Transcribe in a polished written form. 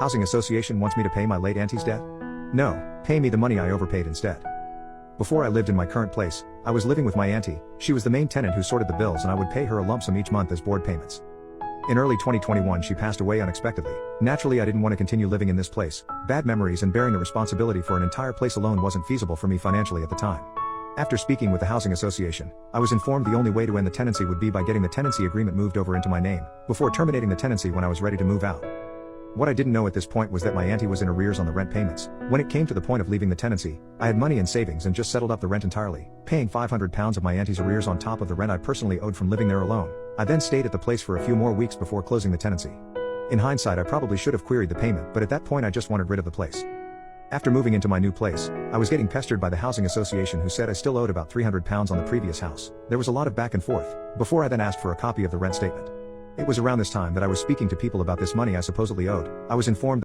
Housing association wants me to pay my late auntie's debt? No, pay me the money I overpaid instead. Before I lived in my current place, I was living with my auntie. She was the main tenant who sorted the bills and I would pay her a lump sum each month as board payments. In early 2021 she passed away unexpectedly. Naturally I didn't want to continue living in this place. Bad memories and bearing the responsibility for an entire place alone wasn't feasible for me financially at the time. After speaking with the housing association, I was informed the only way to end the tenancy would be by getting the tenancy agreement moved over into my name, before terminating the tenancy when I was ready to move out. What I didn't know at this point was that my auntie was in arrears on the rent payments. When it came to the point of leaving the tenancy, I had money in savings and just settled up the rent entirely, paying £500 of my auntie's arrears on top of the rent I personally owed from living there alone. I then stayed at the place for a few more weeks before closing the tenancy. In hindsight I probably should have queried the payment, but at that point I just wanted rid of the place. After moving into my new place, I was getting pestered by the housing association who said I still owed about £300 on the previous house. There was a lot of back and forth, before I then asked for a copy of the rent statement. It was around this time that I was speaking to people about this money I supposedly owed. I was informed